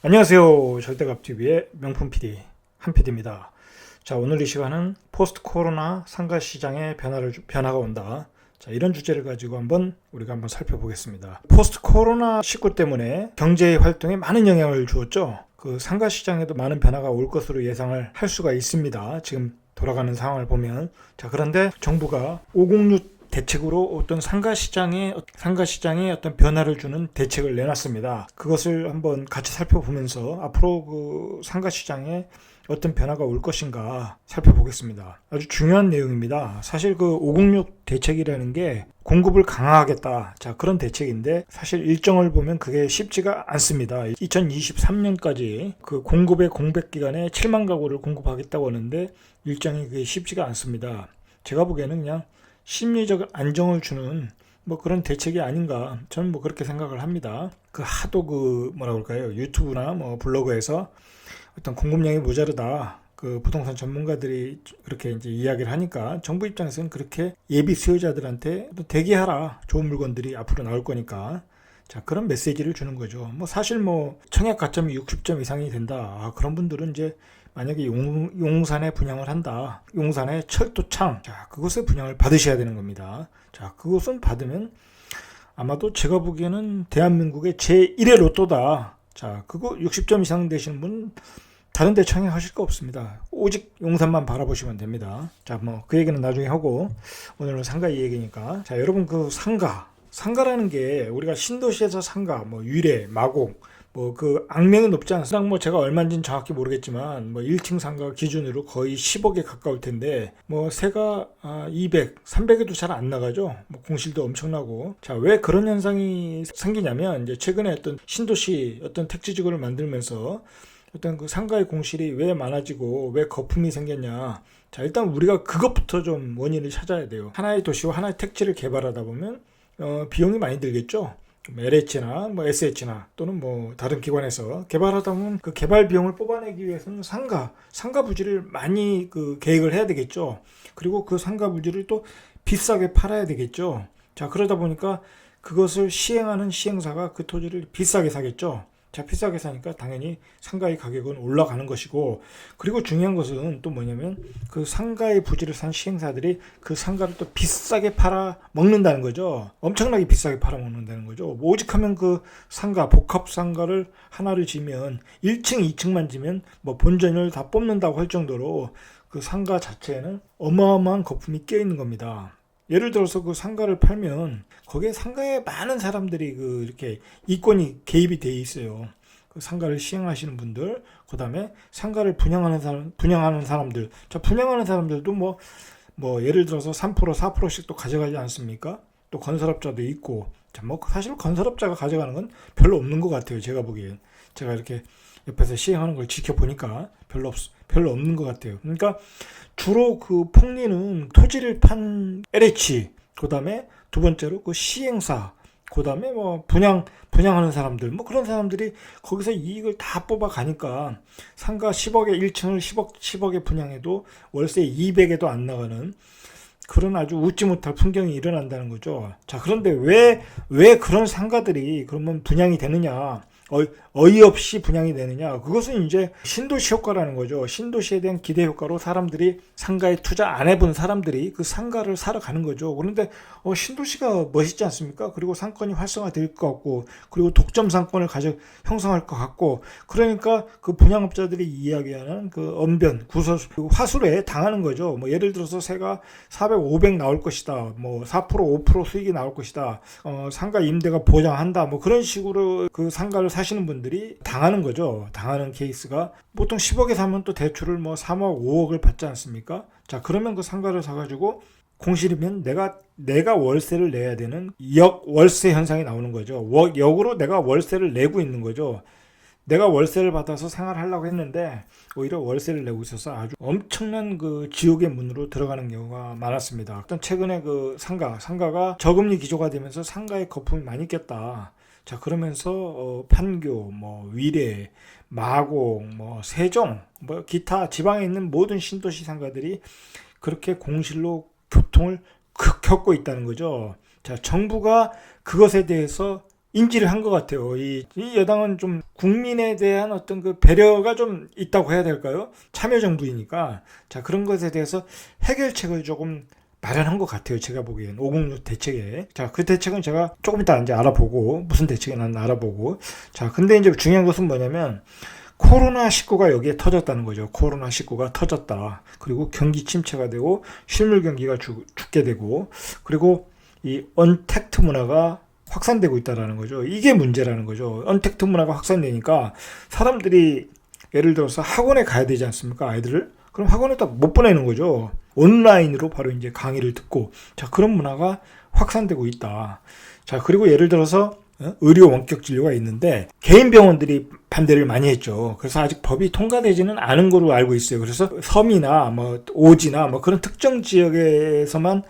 안녕하세요. 절대값TV의 명품 PD 한PD입니다. 자, 오늘 이 시간은 포스트 코로나 상가 시장의 변화가 온다. 자, 이런 주제를 가지고 우리가 한번 살펴보겠습니다. 포스트 코로나 19 때문에 경제 활동에 많은 영향을 주었죠. 그 상가 시장에도 많은 변화가 올 것으로 예상을 할 수가 있습니다. 지금 돌아가는 상황을 보면. 자, 그런데 정부가 506 대책으로 어떤 상가 시장에 어떤 변화를 주는 대책을 내놨습니다. 그것을 한번 같이 살펴보면서 앞으로 그 상가 시장에 어떤 변화가 올 것인가 살펴보겠습니다. 아주 중요한 내용입니다. 사실 그 506 대책이라는 게 공급을 강화하겠다. 자, 그런 대책인데 사실 일정을 보면 그게 쉽지가 않습니다. 2023년까지 그 공급의 공백 기간에 7만 가구를 공급하겠다고 하는데 일정이 그게 쉽지가 않습니다. 제가 보기에는 그냥 심리적 안정을 주는 그런 대책이 아닌가 저는 그렇게 생각을 합니다. 그 하도 유튜브나 블로그에서 어떤 공급량이 모자르다 그 부동산 전문가들이 그렇게 이제 이야기를 하니까 정부 입장에서는 그렇게 예비 수요자들한테 대기하라, 좋은 물건들이 앞으로 나올 거니까 자, 그런 메시지를 주는 거죠. 사실 청약 가점이 60점 이상이 된다. 그런 분들은 이제 만약에 용산에 분양을 한다. 용산에 철도창. 자, 그곳에 분양을 받으셔야 되는 겁니다. 자, 그곳은 받으면 아마도 제가 보기에는 대한민국의 제1의 로또다. 자, 그거 60점 이상 되시는 분 다른 데 청약하실 거 없습니다. 오직 용산만 바라보시면 됩니다. 자, 그 얘기는 나중에 하고 오늘은 상가 얘기니까. 자, 여러분 그 상가라는 게 우리가 신도시에서 상가, 유래, 마곡 그 악명이 높지 않습니다. 제가 얼마인지는 정확히 모르겠지만 1층 상가 기준으로 거의 10억에 가까울 텐데 세가 200, 300에도 잘 안 나가죠. 공실도 엄청나고. 자, 왜 그런 현상이 생기냐면 이제 최근에 어떤 신도시 어떤 택지지구를 만들면서 어떤 그 상가의 공실이 왜 많아지고 왜 거품이 생겼냐. 자, 일단 우리가 그것부터 좀 원인을 찾아야 돼요. 하나의 도시와 하나의 택지를 개발하다 보면 비용이 많이 들겠죠. LH나 SH나 또는 다른 기관에서 개발하다 보면 그 개발 비용을 뽑아내기 위해서는 상가 부지를 많이 그 계획을 해야 되겠죠. 그리고 그 상가 부지를 또 비싸게 팔아야 되겠죠. 자, 그러다 보니까 그것을 시행하는 시행사가 그 토지를 비싸게 사겠죠. 자, 비싸게 사니까 당연히 상가의 가격은 올라가는 것이고, 그리고 중요한 것은 또 뭐냐면 그 상가의 부지를 산 시행사들이 그 상가를 또 비싸게 팔아 먹는다는 거죠. 엄청나게 비싸게 팔아 먹는다는 거죠. 오직하면 그 상가, 복합 상가를 하나를 지면 1층, 2층만 지면 본전을 다 뽑는다고 할 정도로 그 상가 자체에는 어마어마한 거품이 껴 있는 겁니다. 예를 들어서 그 상가를 팔면 거기에 상가에 많은 사람들이 이렇게 이권이 개입이 돼 있어요. 그 상가를 시행하시는 분들, 그 다음에 상가를 분양하는 사람들. 자, 분양하는 사람들도 예를 들어서 3%, 4%씩 또 가져가지 않습니까? 또 건설업자도 있고. 자, 사실 건설업자가 가져가는 건 별로 없는 것 같아요. 제가 보기엔. 제가 이렇게 옆에서 시행하는 걸 지켜보니까 별로 없는 것 같아요. 그러니까 주로 그 폭리는 토지를 판 LH, 그 다음에 두 번째로 그 시행사, 그 다음에 분양하는 사람들, 그런 사람들이 거기서 이익을 다 뽑아가니까 상가 10억에 1층을 10억에 분양해도 월세 200에도 안 나가는 그런 아주 웃지 못할 풍경이 일어난다는 거죠. 자, 그런데 왜 그런 상가들이 그러면 분양이 되느냐? 어이없이 분양이 되느냐. 그것은 이제 신도시 효과라는 거죠. 신도시에 대한 기대 효과로 사람들이 상가에 투자 안 해본 사람들이 그 상가를 사러 가는 거죠. 그런데 신도시가 멋있지 않습니까? 그리고 상권이 활성화될 것 같고, 그리고 독점 상권을 형성할 것 같고, 그러니까 그 분양업자들이 이야기하는 그 언변, 그 화술에 당하는 거죠. 예를 들어서 세가 400, 500 나올 것이다. 4%, 5% 수익이 나올 것이다. 상가 임대가 보장한다. 그런 식으로 그 상가를 사시는 분들이 당하는 거죠. 당하는 케이스가 보통 10억에 사면 또 대출을 3억, 5억을 받지 않습니까? 자, 그러면 그 상가를 사가지고 공실이면 내가 월세를 내야 되는 역월세 현상이 나오는 거죠. 역으로 내가 월세를 내고 있는 거죠. 내가 월세를 받아서 생활하려고 했는데 오히려 월세를 내고 있어서 아주 엄청난 그 지옥의 문으로 들어가는 경우가 많았습니다. 일단 최근에 그 상가가 저금리 기조가 되면서 상가에 거품이 많이 꼈다. 자, 그러면서 판교, 위례, 마곡, 세종, 기타 지방에 있는 모든 신도시 상가들이 그렇게 공실로 교통을 겪고 있다는 거죠. 자, 정부가 그것에 대해서 인지를 한 것 같아요. 이 여당은 좀 국민에 대한 어떤 그 배려가 좀 있다고 해야 될까요? 참여정부이니까. 자, 그런 것에 대해서 해결책을 조금 마련한 것 같아요. 제가 보기엔 506 대책에. 자, 그 대책은 제가 조금 이따 이제 알아보고, 무슨 대책이 나는 알아보고. 자, 근데 이제 중요한 것은 뭐냐면, 코로나19가 여기에 터졌다는 거죠. 코로나19가 터졌다. 그리고 경기 침체가 되고, 실물 경기가 죽게 되고, 그리고 이 언택트 문화가 확산되고 있다라는 거죠. 이게 문제라는 거죠. 언택트 문화가 확산되니까 사람들이 예를 들어서 학원에 가야 되지 않습니까? 아이들을. 그럼 학원에다 못 보내는 거죠. 온라인으로 바로 이제 강의를 듣고. 자, 그런 문화가 확산되고 있다. 자, 그리고 예를 들어서 의료 원격 진료가 있는데 개인 병원들이 반대를 많이 했죠. 그래서 아직 법이 통과되지는 않은 걸로 알고 있어요. 그래서 섬이나 뭐 오지나 뭐 그런 특정 지역에서만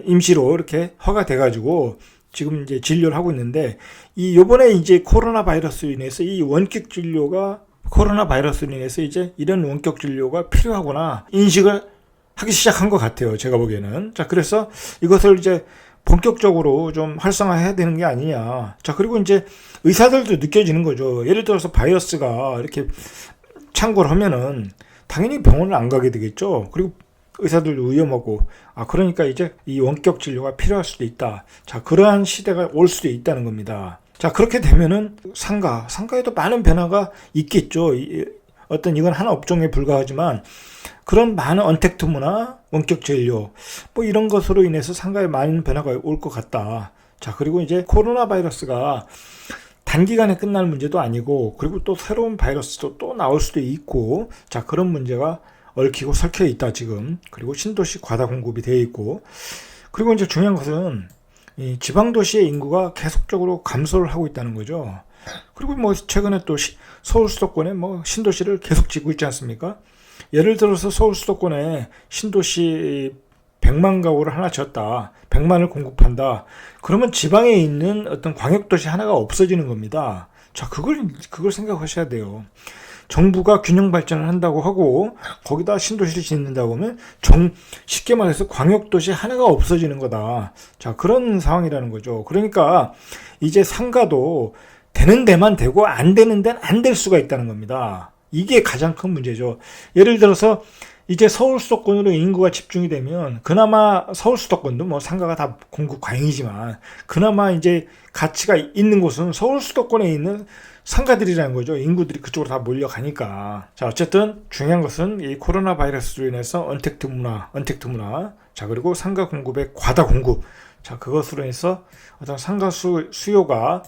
임시로 이렇게 허가돼 가지고 지금 이제 진료를 하고 있는데 요번에 이제 코로나 바이러스로 인해서 이 원격 진료가 코로나 바이러스로 인해서 이제 이런 원격 진료가 필요하구나 인식을 하기 시작한 것 같아요. 제가 보기에는. 자, 그래서 이것을 이제 본격적으로 좀 활성화해야 되는 게 아니냐. 자, 그리고 이제 의사들도 느껴지는 거죠. 예를 들어서 바이러스가 이렇게 창궐 하면은 당연히 병원을 안 가게 되겠죠. 그리고 의사들도 위험하고, 그러니까 이제 이 원격 진료가 필요할 수도 있다. 자, 그러한 시대가 올 수도 있다는 겁니다. 자, 그렇게 되면은 상가에도 많은 변화가 있겠죠. 이건 하나 업종에 불과하지만 그런 많은 언택트 문화, 원격 진료 뭐 이런 것으로 인해서 상가에 많은 변화가 올 것 같다. 자, 그리고 이제 코로나 바이러스가 단기간에 끝날 문제도 아니고, 그리고 또 새로운 바이러스도 또 나올 수도 있고, 자, 그런 문제가 얽히고 설켜 있다 지금. 그리고 신도시 과다 공급이 되어 있고, 그리고 이제 중요한 것은 이 지방 도시의 인구가 계속적으로 감소를 하고 있다는 거죠. 그리고 뭐 최근에 또 서울 수도권에 뭐 신도시를 계속 짓고 있지 않습니까? 예를 들어서 서울 수도권에 신도시 100만 가구를 하나 지었다. 100만을 공급한다. 그러면 지방에 있는 어떤 광역도시 하나가 없어지는 겁니다. 자, 그걸 생각하셔야 돼요. 정부가 균형 발전을 한다고 하고 거기다 신도시를 짓는다고 하면 쉽게 말해서 광역도시 하나가 없어지는 거다. 자, 그런 상황이라는 거죠. 그러니까 이제 상가도 되는 데만 되고 안 되는 데는 안 될 수가 있다는 겁니다. 이게 가장 큰 문제죠. 예를 들어서 이제 서울 수도권으로 인구가 집중이 되면 그나마 서울 수도권도 뭐 상가가 다 공급 과잉이지만 그나마 이제 가치가 있는 곳은 서울 수도권에 있는 상가들이라는 거죠. 인구들이 그쪽으로 다 몰려가니까. 자, 어쨌든 중요한 것은 이 코로나 바이러스로 인해서 언택트 문화. 자, 그리고 상가 공급의 과다 공급. 자, 그것으로 인해서 어떤 상가 수요가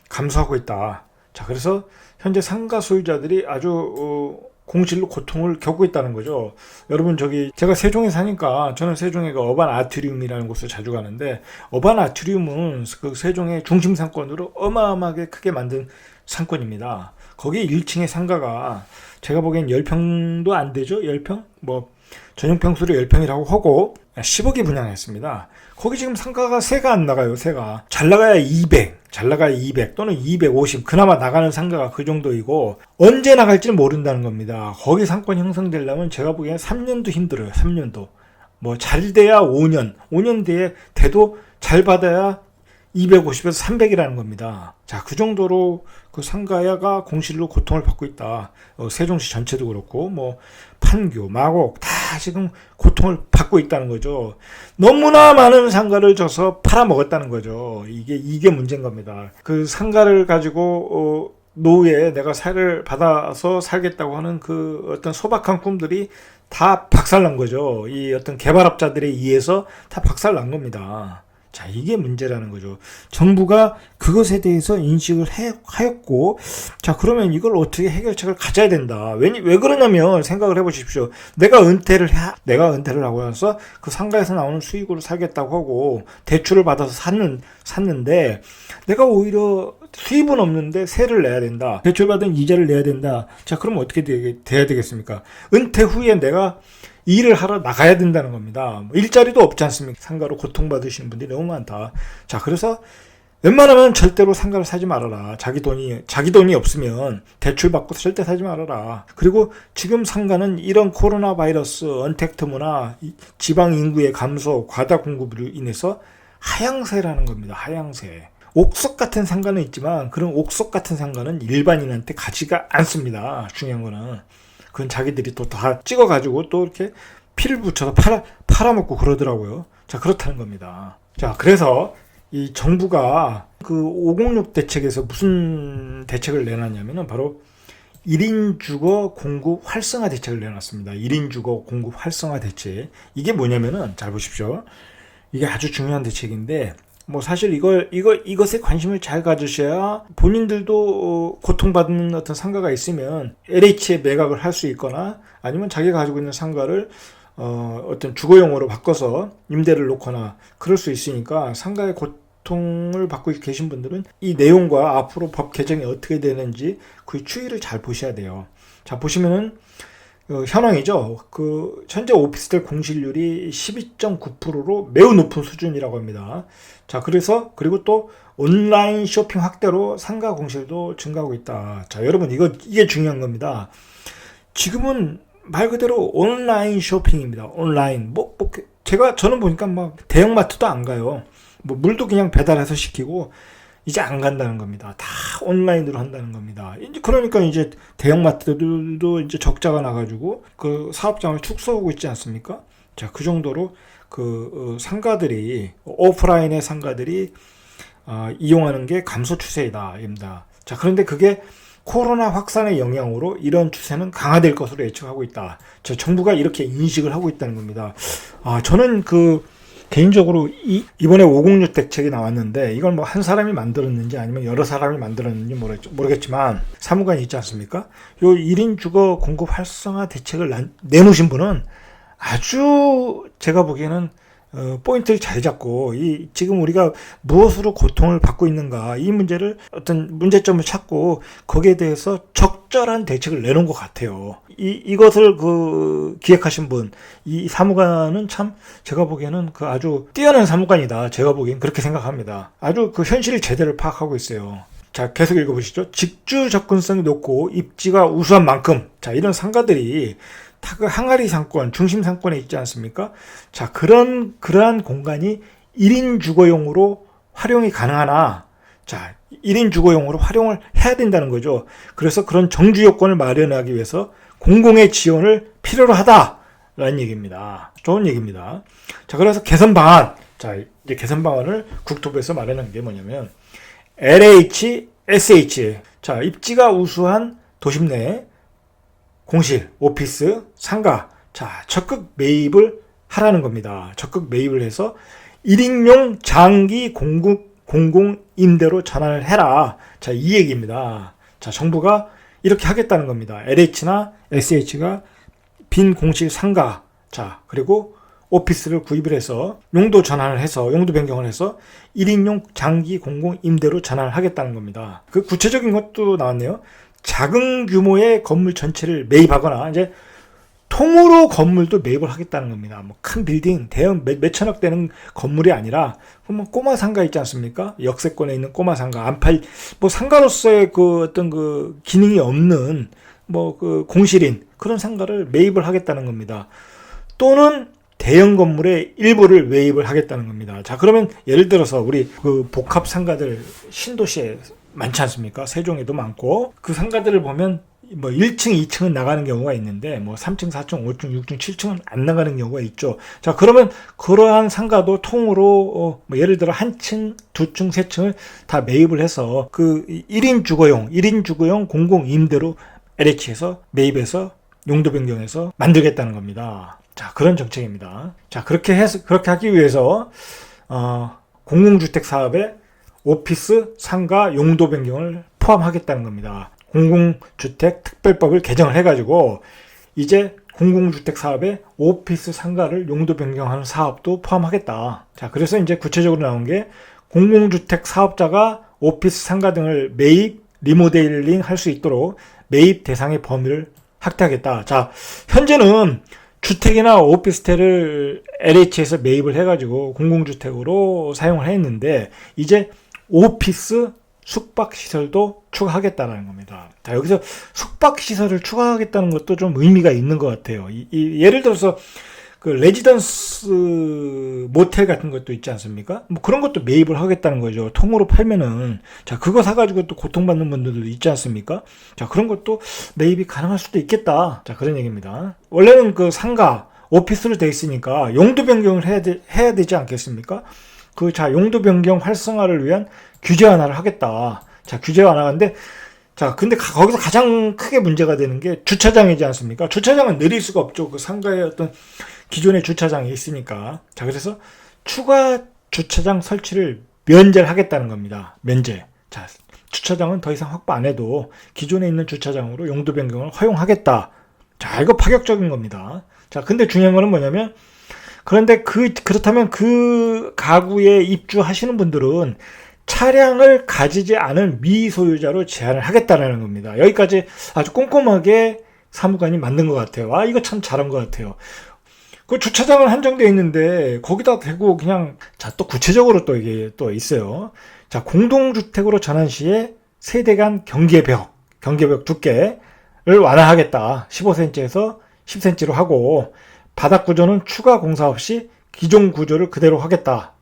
감소하고 있다. 자, 그래서 현재 상가 소유자들이 아주 공실로 고통을 겪고 있다는 거죠. 여러분, 제가 세종에 사니까 저는 세종에 어반 아트리움이라는 곳을 자주 가는데, 어반 아트리움은 그 세종의 중심 상권으로 어마어마하게 크게 만든 상권입니다. 거기 1층의 상가가 제가 보기엔 10평도 안 되죠. 10평? 뭐 전용 평수로 10평이라고 하고 10억에 분양했습니다. 거기 지금 상가가 세가 안 나가요. 세가 잘 나가야 200 또는 250, 그나마 나가는 상가가 그 정도이고 언제 나갈지는 모른다는 겁니다. 거기 상권이 형성되려면 제가 보기엔 3년도 힘들어요. 3년도. 뭐 잘 돼야 5년 뒤에 돼도 잘 받아야 250에서 300이라는 겁니다. 자, 그 정도로 그 상가야가 공실로 고통을 받고 있다. 세종시 전체도 그렇고 뭐 판교, 마곡 다 지금 고통을 받고 있다는 거죠. 너무나 많은 상가를 줘서 팔아먹었다는 거죠. 이게 문제인 겁니다. 그 상가를 가지고 노후에 내가 세를 받아서 살겠다고 하는 그 어떤 소박한 꿈들이 다 박살난 거죠. 이 어떤 개발업자들에 의해서 다 박살난 겁니다. 자, 이게 문제라는 거죠. 정부가 그것에 대해서 인식을 하였고, 자, 그러면 이걸 어떻게 해결책을 가져야 된다. 왜 그러냐면 생각을 해보십시오. 내가 은퇴를 하고 나서 그 상가에서 나오는 수익으로 살겠다고 하고 대출을 받아서 샀는데 내가 오히려 수입은 없는데 세를 내야 된다. 대출받은 이자를 내야 된다. 자, 그러면 어떻게 돼야 되겠습니까? 은퇴 후에 내가 일을 하러 나가야 된다는 겁니다. 일자리도 없지 않습니까? 상가로 고통받으시는 분들이 너무 많다. 자, 그래서 웬만하면 절대로 상가를 사지 말아라. 자기 돈이 없으면 대출받고 절대 사지 말아라. 그리고 지금 상가는 이런 코로나 바이러스, 언택트 문화, 지방 인구의 감소, 과다 공급으로 인해서 하향세라는 겁니다. 하향세. 옥석 같은 상가는 있지만 그런 옥석 같은 상가는 일반인한테 가지가 않습니다. 중요한 거는 그건 자기들이 또 다 찍어가지고 또 이렇게 피를 붙여서 팔아먹고 그러더라고요. 자, 그렇다는 겁니다. 자, 그래서 이 정부가 그 506 대책에서 무슨 대책을 내놨냐면은 바로 1인 주거 공급 활성화 대책을 내놨습니다. 1인 주거 공급 활성화 대책. 이게 뭐냐면은 잘 보십시오. 이게 아주 중요한 대책인데 뭐 사실 이것에 관심을 잘 가지셔야 본인들도 고통받는 어떤 상가가 있으면 LH에 매각을 할 수 있거나 아니면 자기가 가지고 있는 상가를 어떤 주거용으로 바꿔서 임대를 놓거나 그럴 수 있으니까 상가의 고통을 받고 계신 분들은 이 내용과 앞으로 법 개정이 어떻게 되는지 그 추이를 잘 보셔야 돼요. 자, 보시면은 현황이죠. 그 현재 오피스텔 공실률이 12.9%로 매우 높은 수준이라고 합니다. 자, 그리고 또 온라인 쇼핑 확대로 상가 공실도 증가하고 있다. 자, 여러분 이게 중요한 겁니다. 지금은 말 그대로 온라인 쇼핑입니다. 온라인. 저는 보니까 막 대형마트도 안 가요. 물도 그냥 배달해서 시키고 이제 안 간다는 겁니다. 다 온라인으로 한다는 겁니다. 그러니까 이제 대형마트들도 이제 적자가 나가지고 그 사업장을 축소하고 있지 않습니까? 자, 그 정도로 그 상가들이 오프라인의 상가들이 이용하는 게 감소 추세이다입니다. 자, 그런데 그게 코로나 확산의 영향으로 이런 추세는 강화될 것으로 예측하고 있다. 정부가 이렇게 인식을 하고 있다는 겁니다. 저는 개인적으로 이번에 506 대책이 나왔는데 이걸 뭐 한 사람이 만들었는지 아니면 여러 사람이 만들었는지 모르겠지만 사무관이 있지 않습니까? 요 1인 주거 공급 활성화 대책을 내놓으신 분은 아주 제가 보기에는 포인트를 잘 잡고 지금 우리가 무엇으로 고통을 받고 있는가 이 문제를 어떤 문제점을 찾고 거기에 대해서 적절한 대책을 내놓은 것 같아요. 이것을 기획하신 분, 이 사무관은 참 제가 보기에는 아주 뛰어난 사무관이다. 제가 보기엔 그렇게 생각합니다. 아주 현실을 제대로 파악하고 있어요. 자, 계속 읽어보시죠. 직주 접근성이 높고 입지가 우수한 만큼, 자, 이런 상가들이 다 항아리 상권, 중심 상권에 있지 않습니까? 자, 그러한 공간이 1인 주거용으로 활용이 가능하나? 자, 1인 주거용으로 활용을 해야 된다는 거죠. 그래서 그런 정주 요건을 마련하기 위해서 공공의 지원을 필요로 하다라는 얘기입니다. 좋은 얘기입니다. 자, 그래서 개선 방안. 자, 이제 개선 방안을 국토부에서 마련한 게 뭐냐면 LH, SH. 자, 입지가 우수한 도심 내 공실, 오피스, 상가, 자, 적극 매입을 하라는 겁니다. 적극 매입을 해서 1인용 장기 공공 임대로 전환을 해라. 자, 이 얘기입니다. 자, 정부가 이렇게 하겠다는 겁니다. LH나 SH가 빈 공실 상가, 자, 그리고 오피스를 구입을 해서 용도 변경을 해서 1인용 장기 공공 임대로 전환을 하겠다는 겁니다. 그 구체적인 것도 나왔네요. 작은 규모의 건물 전체를 매입하거나 이제 통으로 건물도 매입을 하겠다는 겁니다. 뭐 큰 빌딩, 대형 몇천억 되는 건물이 아니라 꼬마 상가 있지 않습니까? 역세권에 있는 꼬마 상가, 상가로서의 어떤 기능이 없는 공실인 그런 상가를 매입을 하겠다는 겁니다. 또는 대형 건물의 일부를 매입을 하겠다는 겁니다. 자, 그러면 예를 들어서 우리 복합 상가들 신도시에 많지 않습니까? 세종에도 많고 그 상가들을 보면 1층, 2층은 나가는 경우가 있는데 3층, 4층, 5층, 6층, 7층은 안 나가는 경우가 있죠. 자, 그러면 그러한 상가도 통으로 예를 들어 한 층, 두 층, 세 층을 다 매입을 해서 1인 주거용 공공 임대로 LH에서 매입해서 용도 변경해서 만들겠다는 겁니다. 자, 그런 정책입니다. 자, 그렇게 하기 위해서 공공주택 사업에 오피스, 상가, 용도 변경을 포함하겠다는 겁니다. 공공주택 특별법을 개정을 해가지고 이제 공공주택 사업에 오피스, 상가를 용도 변경하는 사업도 포함하겠다. 자, 그래서 이제 구체적으로 나온 게 공공주택 사업자가 오피스, 상가 등을 매입, 리모델링 할 수 있도록 매입 대상의 범위를 확대하겠다. 자, 현재는 주택이나 오피스텔을 LH에서 매입을 해가지고 공공주택으로 사용을 했는데 이제 오피스, 숙박시설도 추가하겠다는 겁니다. 자, 여기서 숙박시설을 추가하겠다는 것도 좀 의미가 있는 것 같아요. 예를 들어서 그 레지던스 모텔 같은 것도 있지 않습니까? 뭐 그런 것도 매입을 하겠다는 거죠. 통으로 팔면은 자 그거 사가지고 또 고통받는 분들도 있지 않습니까? 자 그런 것도 매입이 가능할 수도 있겠다. 자 그런 얘기입니다. 원래는 그 상가 오피스로 돼 있으니까 용도 변경을 해야 되지 않겠습니까? 그 자 용도 변경 활성화를 위한 규제 완화를 하겠다. 자 규제 완화인데 자, 근데 거기서 가장 크게 문제가 되는 게 주차장이지 않습니까? 주차장은 내릴 수가 없죠. 그 상가에 어떤 기존의 주차장이 있으니까. 자, 그래서 추가 주차장 설치를 면제를 하겠다는 겁니다. 면제. 자, 주차장은 더 이상 확보 안 해도 기존에 있는 주차장으로 용도 변경을 허용하겠다. 자, 이거 파격적인 겁니다. 자, 근데 중요한 거는 뭐냐면, 그런데 그렇다면 그 가구에 입주하시는 분들은 차량을 가지지 않은 미소유자로 제한을 하겠다는 겁니다. 여기까지 아주 꼼꼼하게 사무관이 만든 것 같아요. 아, 이거 참 잘한 것 같아요. 그 주차장은 한정되어 있는데 거기다 대고 그냥 자, 또 구체적으로 또 이게 또 있어요. 자, 공동주택으로 전환 시에 세대 간 경계벽 두께를 완화하겠다. 15cm에서 10cm로 하고 바닥 구조는 추가 공사 없이 기존 구조를 그대로 하겠다.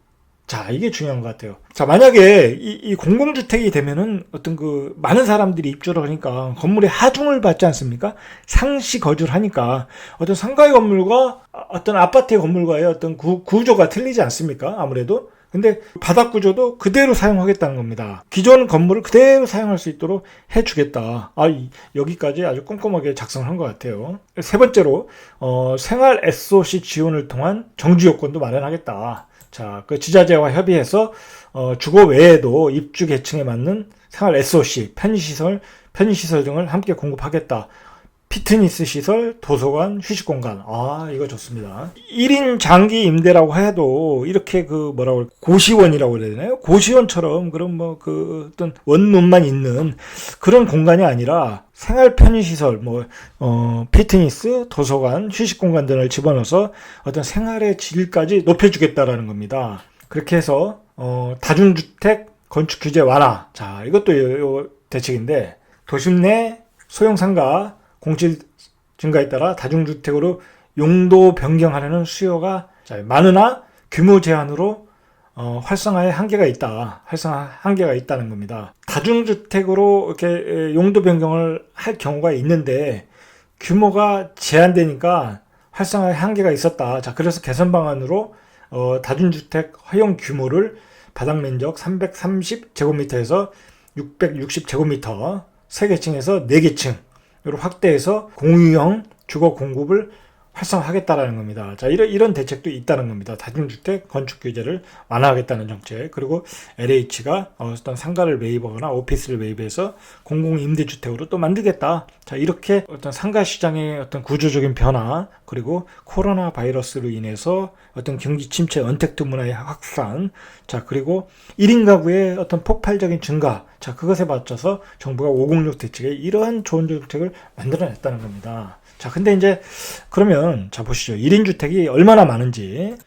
자, 이게 중요한 것 같아요. 자, 만약에 이 공공주택이 되면은 어떤 그 많은 사람들이 입주를 하니까 건물에 하중을 받지 않습니까? 상시 거주를 하니까 어떤 상가의 건물과 어떤 아파트의 건물과의 어떤 구조가 틀리지 않습니까? 아무래도. 근데 바닥 구조도 그대로 사용하겠다는 겁니다. 기존 건물을 그대로 사용할 수 있도록 해주겠다. 여기까지 아주 꼼꼼하게 작성한 것 같아요. 세 번째로, 생활 SOC 지원을 통한 정지 요건도 마련하겠다. 자, 그 지자체와 협의해서 주거 외에도 입주 계층에 맞는 생활 SOC, 편의시설 등을 함께 공급하겠다. 피트니스 시설, 도서관, 휴식공간. 아, 이거 좋습니다. 1인 장기 임대라고 해도 이렇게 고시원이라고 그래야 되나요? 고시원처럼 그런 어떤 원룸만 있는 그런 공간이 아니라 생활 편의시설, 피트니스, 도서관, 휴식공간 등을 집어넣어서 어떤 생활의 질까지 높여주겠다라는 겁니다. 그렇게 해서, 다중주택 건축 규제 완화. 자, 이것도 대책인데, 도심 내 소형 상가 공실 증가에 따라 다중주택으로 용도 변경하려는 수요가 많으나 규모 제한으로 활성화에 한계가 있다는 겁니다. 다중주택으로 이렇게 용도 변경을 할 경우가 있는데 규모가 제한되니까 활성화에 한계가 있었다. 자, 그래서 개선 방안으로 다중주택 허용 규모를 바닥 면적 330제곱미터에서 660제곱미터 3계층에서 4계층 로 확대해서 공유형 주거 공급을 활성화하겠다라는 겁니다. 자, 이런 대책도 있다는 겁니다. 다중주택 건축 규제를 완화하겠다는 정책. 그리고 LH가 어떤 상가를 매입하거나 오피스를 매입해서 공공임대주택으로 또 만들겠다. 자, 이렇게 어떤 상가 시장의 어떤 구조적인 변화, 그리고 코로나 바이러스로 인해서 어떤 경기 침체, 언택트 문화의 확산, 자, 그리고 1인 가구의 어떤 폭발적인 증가, 자, 그것에 맞춰서 정부가 506 대책에 이러한 좋은 정책을 만들어냈다는 겁니다. 자, 근데 이제 그러면 자 보시죠. 1인 주택이 얼마나 많은지.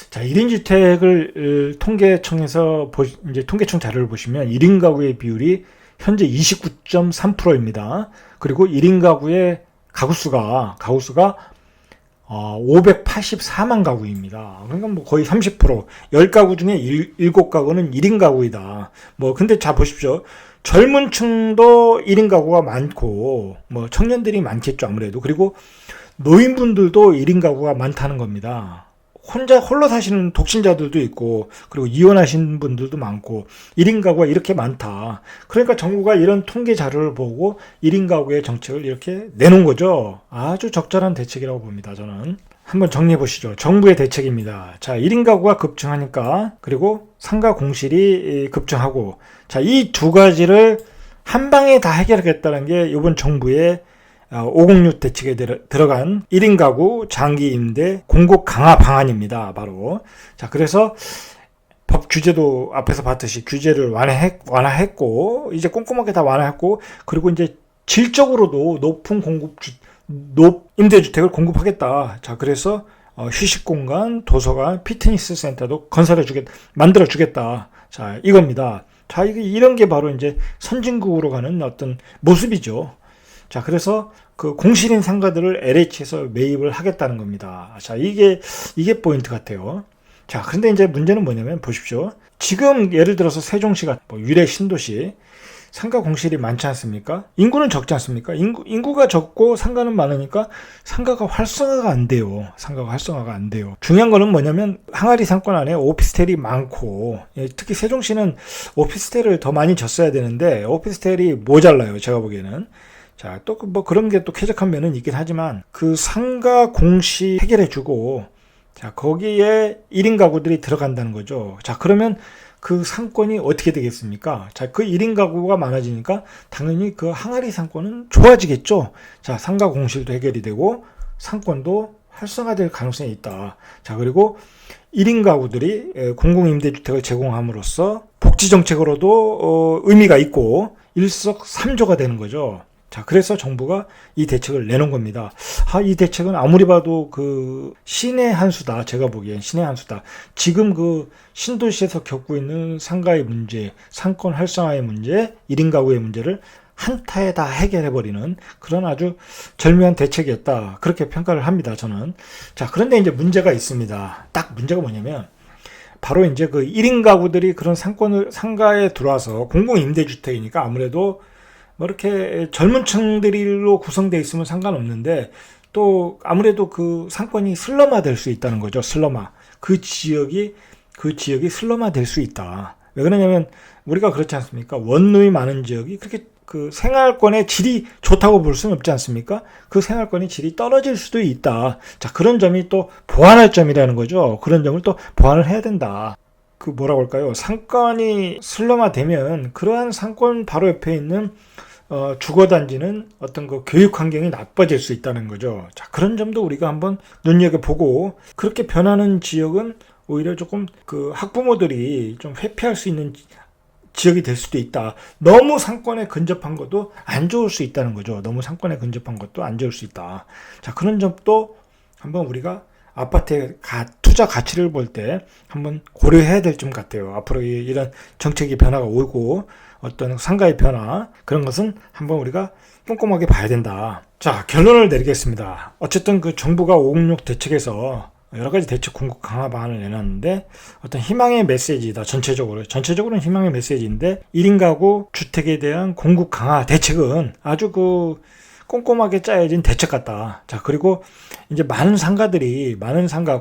자, 1인 주택을 통계청에서 이제 통계청 자료를 보시면 1인 가구의 비율이 현재 29.3%입니다. 그리고 1인 가구의 가구수가 584만 가구입니다. 그러니까 거의 30%. 10가구 중에 7가구는 1인 가구이다. 근데 자 보십시오. 젊은 층도 1인 가구가 많고, 청년들이 많겠죠, 아무래도. 그리고 노인분들도 1인 가구가 많다는 겁니다. 홀로 사시는 독신자들도 있고, 그리고 이혼하신 분들도 많고, 1인 가구가 이렇게 많다. 그러니까 정부가 이런 통계 자료를 보고 1인 가구의 정책을 이렇게 내놓은 거죠. 아주 적절한 대책이라고 봅니다, 저는. 한번 정리해 보시죠. 정부의 대책입니다. 자, 1인 가구가 급증하니까, 그리고 상가 공실이 급증하고, 자, 이 두 가지를 한 방에 다 해결하겠다는 게 이번 정부의 506 대책에 들어간 1인 가구 장기 임대 공급 강화 방안입니다. 바로. 자, 그래서 법 규제도 앞에서 봤듯이 규제를 완화했고, 이제 꼼꼼하게 다 완화했고, 그리고 이제 질적으로도 높은 임대주택을 공급하겠다. 자, 그래서 휴식공간, 도서관, 피트니스 센터도 만들어주겠다. 자, 이겁니다. 자, 이런 게 바로 이제 선진국으로 가는 어떤 모습이죠. 자, 그래서 그 공실인 상가들을 LH에서 매입을 하겠다는 겁니다. 자, 이게 포인트 같아요. 자, 그런데 이제 문제는 뭐냐면 보십시오. 지금 예를 들어서 세종시가 뭐 유래 신도시 상가 공실이 많지 않습니까? 인구는 적지 않습니까? 인구가 적고 상가는 많으니까 상가가 활성화가 안 돼요. 상가가 활성화가 안 돼요. 중요한 거는 뭐냐면 항아리 상권 안에 오피스텔이 많고, 특히 세종시는 오피스텔을 더 많이 졌어야 되는데 오피스텔이 모자라요. 제가 보기에는. 자, 또 뭐 그런 게 또 쾌적한 면은 있긴 하지만 그 상가 공시 해결해주고, 자, 거기에 1인 가구들이 들어간다는 거죠. 자, 그러면 그 상권이 어떻게 되겠습니까? 자, 그 1인 가구가 많아지니까 당연히 그 항아리 상권은 좋아지겠죠. 자, 상가 공실도 해결이 되고 상권도 활성화될 가능성이 있다. 자, 그리고 1인 가구들이 공공임대주택을 제공함으로써 복지정책으로도 의미가 있고 일석삼조가 되는 거죠. 자, 그래서 정부가 이 대책을 내놓은 겁니다. 이 대책은 아무리 봐도 그 신의 한 수다. 제가 보기엔 신의 한 수다. 지금 그 신도시에서 겪고 있는 상가의 문제, 상권 활성화의 문제, 1인 가구의 문제를 한타에 다 해결해버리는 그런 아주 절묘한 대책이었다. 그렇게 평가를 합니다, 저는. 자, 그런데 이제 문제가 있습니다. 딱 문제가 뭐냐면, 바로 이제 그 1인 가구들이 그런 상가에 들어와서 공공임대주택이니까 아무래도 뭐 이렇게 젊은 층들로 구성되어 있으면 상관없는데 또 아무래도 그 상권이 슬럼화 될 수 있다는 거죠. 슬럼화. 그 지역이 슬럼화 될 수 있다. 왜 그러냐면 우리가 그렇지 않습니까? 원룸이 많은 지역이 그렇게 그 생활권의 질이 좋다고 볼 수는 없지 않습니까? 그 생활권의 질이 떨어질 수도 있다. 자, 그런 점이 또 보완할 점이라는 거죠. 그런 점을 또 보완을 해야 된다. 그 뭐라고 할까요? 상권이 슬럼화 되면 그러한 상권 바로 옆에 있는 주거단지는 어떤 그 교육 환경이 나빠질 수 있다는 거죠. 자, 그런 점도 우리가 한번 눈여겨보고, 그렇게 변하는 지역은 오히려 조금 그 학부모들이 좀 회피할 수 있는 지역이 될 수도 있다. 너무 상권에 근접한 것도 안 좋을 수 있다는 거죠. 너무 상권에 근접한 것도 안 좋을 수 있다. 자, 그런 점도 한번 우리가 아파트의 투자 가치를 볼 때 한번 고려해야 될 점 같아요. 앞으로 이런 정책의 변화가 오고 어떤 상가의 변화, 그런 것은 한번 우리가 꼼꼼하게 봐야 된다. 자, 결론을 내리겠습니다. 어쨌든 그 정부가 506 대책에서 여러 가지 대책 공급 강화 방안을 내놨는데 어떤 희망의 메시지다. 전체적으로는 희망의 메시지인데 1인 가구 주택에 대한 공급 강화 대책은 아주 그 꼼꼼하게 짜여진 대책 같다. 자, 그리고 이제 많은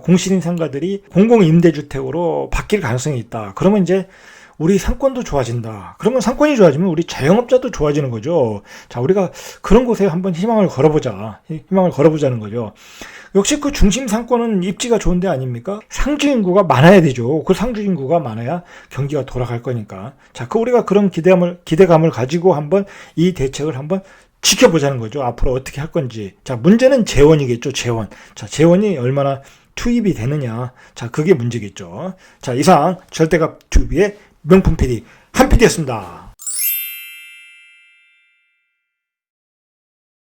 공실인 상가들이 공공임대주택으로 바뀔 가능성이 있다. 그러면 이제 우리 상권도 좋아진다. 그러면 상권이 좋아지면 우리 자영업자도 좋아지는 거죠. 자, 우리가 그런 곳에 한번 희망을 걸어보자는 거죠. 역시 그 중심 상권은 입지가 좋은 데 아닙니까? 상주 인구가 많아야 되죠. 그 상주 인구가 많아야 경기가 돌아갈 거니까. 자, 우리가 그런 기대감을 가지고 한번 이 대책을 한번 지켜보자는 거죠. 앞으로 어떻게 할 건지. 자, 문제는 재원이겠죠. 재원. 자, 재원이 얼마나 투입이 되느냐. 자, 그게 문제겠죠. 자, 이상 절대값 튜브의 명품 PD 한 PD였습니다.